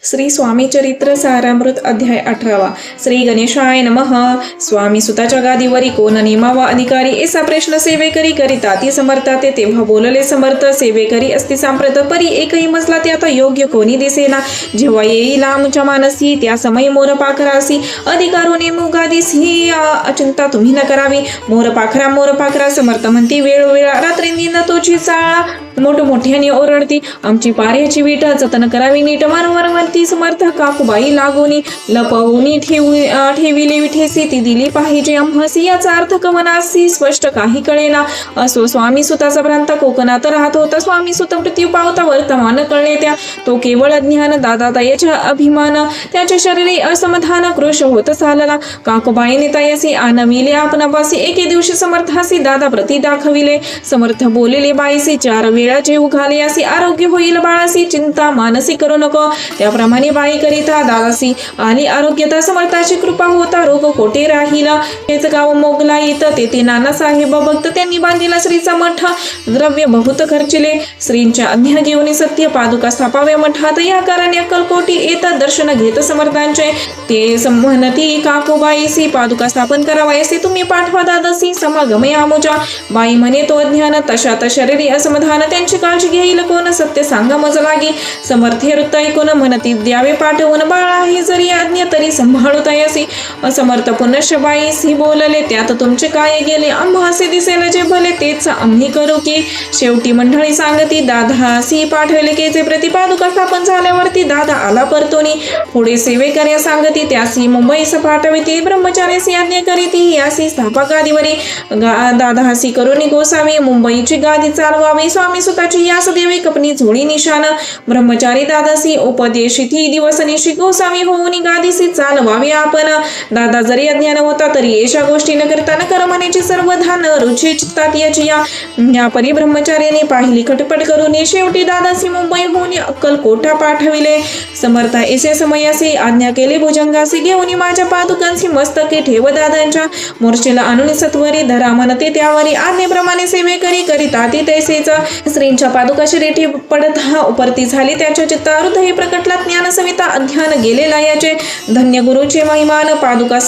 श्री स्वामी चरित्र सारामृत अध्याय 18. श्री गणेशाय नमः. स्वामी सुताच्या गादीवरी कोण नेमावा अधिकारी ऐसा प्रश्न सेवेकरी करिता ती समर्था ते तेव्हा बोलले समर्थ सेवेकरी असती सांप्रत परी एकही मजला ते आता योग्य कोणी दिसेना. जेव्हा येईल आमच्या मानसी त्या समय मोर पाखरासी अधिकारो नेमू गादीस ही अचिंता तुम्ही न करावी. मोर पाखरा समर्थ म्हणती वेळोवेळा रात्री न तोची चाळा मोठमोठ्याने ओरडती आमची पाऱ्याची विट जतन करावी नीट. वारंवार म्हणती समर्थ काकूबाई लागोनी लपवूनी ठेविली विठेसी ती दिली पाहिजे आम्हासी. याचा अर्थ कवनासी स्पष्ट काही कळेना. असो स्वामी सुताचा भ्रांता कोकणात राहत होता. स्वामी सुत मृत्यू पावता वर्तमान कळले त्या तो केवळ अज्ञान दादा तायाच्या अभिमान त्याच्या शरीरी असमाधान क्रोश होत चालला. काकूबाईने तायासी आनविले आपणापासी एके दिवशी समर्थासी दादा प्रती दाखविले. समर्थ बोलिले बाईसी 4 वेळा जेव घाले असे आरोग्य होईल बाळासी चिंता मानसी करू नको. त्याप्रमाणे बाई करिता दादासी आली आरोग्यता समर्थाची कृपा होता रोग कोठे राहिला. तेच गाव मोगला येतं तेथे नानासाहेब भक्त त्यांनी बांधिला श्रीचा मठ द्रव्य बहुत खर्चिले. श्रींच्या आज्ञा घेऊन सत्य पादुका स्थापाव्या मठात या कारणे अक्कलकोटी येतात दर्शन घेत समर्थांचे. ते म्हणती काकूबाईसी पादुका स्थापन करावयासी तुम्ही पाठवा दादासी समागमय आमोजा. बाई म्हणे तो अज्ञान तशात शरीरी असमाधान त्यांची काळजी घेईल कोण सत्य सांगा मज लागी. समर्थे वृत्त ऐकून म्हणती द्यावे पाठवून बाळा ही जरी आज्ञा तरी सांभाळता यसी. असमर्थ पुनश्च बाईसी बोलले त्यात तुमचे काय गेले आम्हासी दिसेल जे भले तेच आम्ही करू की. शेवटी मंडळी सांगती दादासी पाठवले की जे प्रतिपादुका स्थापन झाल्यावरती दादा आला परतोनी. पुढे सेवेकर्या सांगती त्यासी मुंबईस पाठविती ब्रह्मचार्यासी आज्ञा करीती यासी स्थापक गादीवरी दादासी करुणी गोसावी मुंबईची गादी चालवावी. स्वामी सुताची यास देवी कपनी झोळी निशान ब्रह्मचारी दादासी उपदेशिती दिवस निशी गोसावी होऊन गादीसी चालवावे आपण. दादा जरी अज्ञान होता तरी अशा गोष्टी न करता न कर म्हणेची सर्व धान रुची चित्तात याची या परी ब्रह्मचार्याने पाहिली खटपट करून शेवटी दादासी मुंबई होऊन अक्कलकोटा पाठविले. समर्था ऐसे समयासी आज्ञा केले भुजंगासी घेऊन माझ्या पादुकांची मस्तके ठेव दादांच्या मोर्चेला आणून सत्वरी धरा म्हणते त्यावरी आज्ञेप्रमाणे सेवेकरी करिता ती तैसेच. श्रींच्या पादुका शरीरी पडत उपरती झाली त्याच्या चित्ता हृदय प्रकटला ज्ञान सविता अध्यान गेलेला याचे. धन्य गुरुचे महिमान पादुका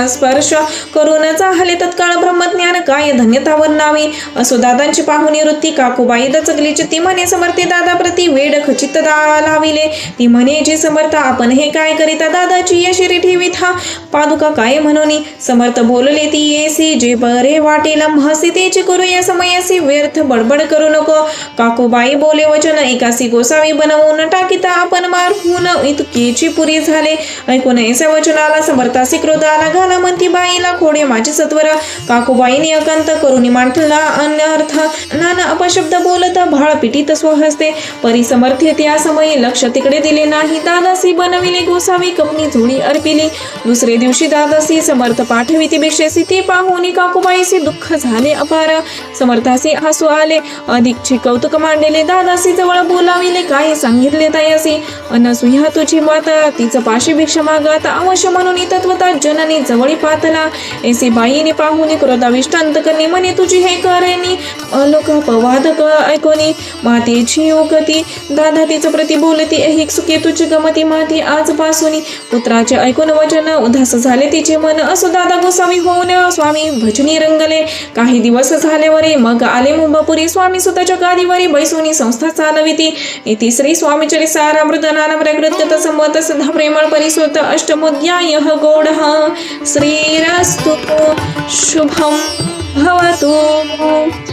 स्पर्श करून चाहले तत्काळ ब्रह्मज्ञान काय धन्यता वर्णावी. असो दादांची पाहुणी वृत्ती काकूबाई दचकली ती म्हणे समर्थे दादा प्रति वेड खचित लाविले. ती म्हणे जे समर्थ आपण हे काय करिता दादाची या शिरी ठेवीत हा पादुका काय म्हणून. समर्थ बोलले ती येसी जे बरे वाटेल म्हसी तेचे करू या समयासी व्यर्थ बडबड करू नको. काकूबाई बोले वचन एकासी गोसावी बनवून टाकीता आपण मारून इतकेची पुरी झाले. ऐकून ऐसा वचनाला समर्थासी क्रोध आला घाला म्हणती बाईला खोडे माझे सत्वर. काकूबाईने अकांत करून मांडला अन्यर्थ नाना अपशब्द बोलत भाळ पिटीत स्वहस्ते. परी समर्थे त्या समयी लक्ष तिकडे दिले नाही. दादासी बनविले गोसावी कपनी झोळी अर्पिली. दुसरे दिवशी दादासी समर्थ पाठविती भिक्षेसी ते पाहुनी काकूबाईसी दुःख झाले अपार. समर्थासी हसू आले अधिकचे कौतुक मांडले. दादासी जवळ बोलाविले काय सांगितले तयासी. अनसुया तुझी माता तिचं पाशी भिक्षा मागत अवश्य म्हणून तत्वता जननी जवळी पातला. ऐसी बाईने पाहुनी क्रोधाविष्ट अंतकरणी म्हणे तुझी हे करेनी अलोक पवाद ऐकोनी मातेची योगती. दादा तिचं प्रति बोलती ऐहिक सुखे तुझी गमती माती आजपासून. पुत्राचे ऐकून वचन उदास झाले तिचे मन. असो दादा गोसावी होऊन स्वामी भजनी रंगले. काही दिवस झाल्यावरी मग आले मुंबापुरी स्वामी सुताच्या गादीवरी बैसोनी संस्था चालविती. इति श्री स्वामीचरित सारामृत नाम प्रकृत संमत सदा प्रेमळ परिसुत अष्टमोध्याय गौड श्रीरस्तु शुभम भवतु.